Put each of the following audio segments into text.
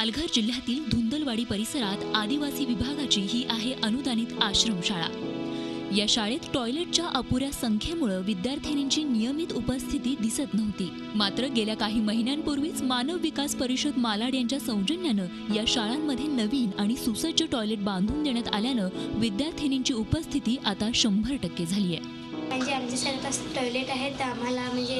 पालघर जिल्ह्यातील धुंदलवाडी परिसरात आदिवासी विभागाची ही आहे अनुदानित आश्रमशाळा। या शाळेत टॉयलेटच्या अपुऱ्या संख्येमुळे विद्यार्थिनींची नियमित उपस्थिती दिसत नव्हती। मात्र गेल्या काही महिन्यांपूर्वीच मानव विकास परिषद मालाड यांच्या सौजन्यानं या शाळांमध्ये नवीन आणि सुसज्ज टॉयलेट बांधून देण्यात आल्यानं विद्यार्थिनींची उपस्थिती आता 100% झाली आहे। म्हणजे आमच्या शाळेत टॉयलेट आहेत, आम्हाला म्हणजे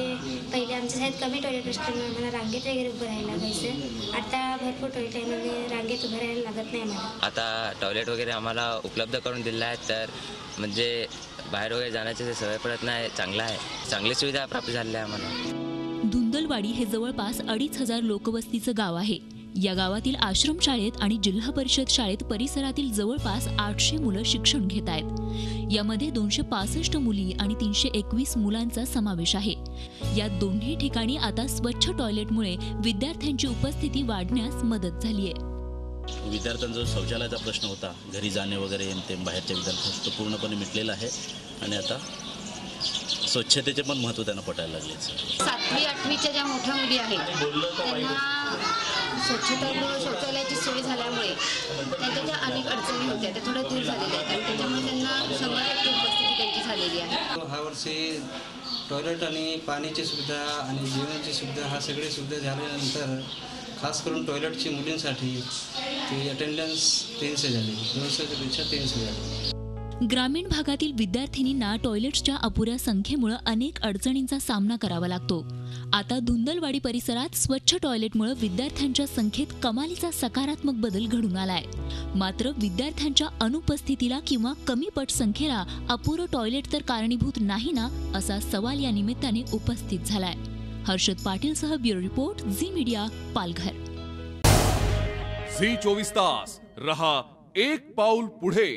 पहिले आमच्या शाळेत कमी टॉयलेट असल्यामुळे आम्हाला रांगेत वगैरे उभं राहायला लागायचं। आता भरपूर टॉयलेट आहे, म्हणजे रांगेत उभं राहायला लागत नाही आम्हाला। आता टॉयलेट वगैरे आम्हाला उपलब्ध करून दिलं आहे, तर म्हणजे बाहेर वगैरे जाण्याची सवय पडत नाही, चांगला आहे, चांगली सुविधा प्राप्त झाली आहे आम्हाला। धुंदलवाडी हे जवळपास 2,500 लोकवस्तीचं गाव आहे। या गावातील आश्रमशाळेत आणि जिल्हा परिषद शाळेत परिसरातील जवळपास 800 मुलं शिक्षण घेत आहेत। यामध्ये 265 मुली आणि 321 मुलांचा समावेश आहे। या दोन्ही ठिकाणी आता स्वच्छ टॉयलेटमुळे विद्यार्थ्यांची उपस्थिती वाढण्यास मदत झाली आहे। विद्यार्थ्यांचा शौचालयाचा प्रश्न होता, घरी जाणे वगैरे ते बाहेरच्या विद्यार्थ्यांचं, तो पूर्णपणे मिटलेला आहे आणि आता स्वच्छतेचे पण महत्त्व त्यांना पटायला लागले। 7वी 8वीच्या ज्या मोठ्या मुली आहेत त्यांना शौचालयाची सोय झाल्यामुळे त्यांच्या ज्या अनेक अडचणी होत्या त्या थोड्या दूर झालेल्या आहेत आणि त्याच्यामुळे त्यांना 100% उपस्थिती त्यांची झालेली आहे। ह्या वर्षी टॉयलेट आणि पाण्याची सुविधा आणि जेवणाची सुविधा हा सगळे सुविधा झाल्यानंतर खास करून टॉयलेटची मुलींसाठी ती अटेंडन्स 300 झाली, 200 पेक्षा 300 झाली। ग्रामीण भागातील विद्यार्थिनींना टॉयलेट्सच्या अपुऱ्या संख्येमुळे अनेक अडचणींचा सामना करावा लागतो। आता धुंदलवाडी परिसरात स्वच्छ टॉयलेटमुळे विद्यार्थ्यांच्या संख्येत कमालीचा सकारात्मक बदल घडून आलाय। मात्र विद्यार्थ्यांच्या अनुपस्थितीला किंवा कमी पट संख्येला अपुरं टॉयलेट तर कारणीभूत नाही ना, असा सवाल या निमित्ताने उपस्थित झालाय। हर्षद पाटीलसह bureau report, Zee media, Palghar. Zee 24 तास रहा एक पाऊल पुढे।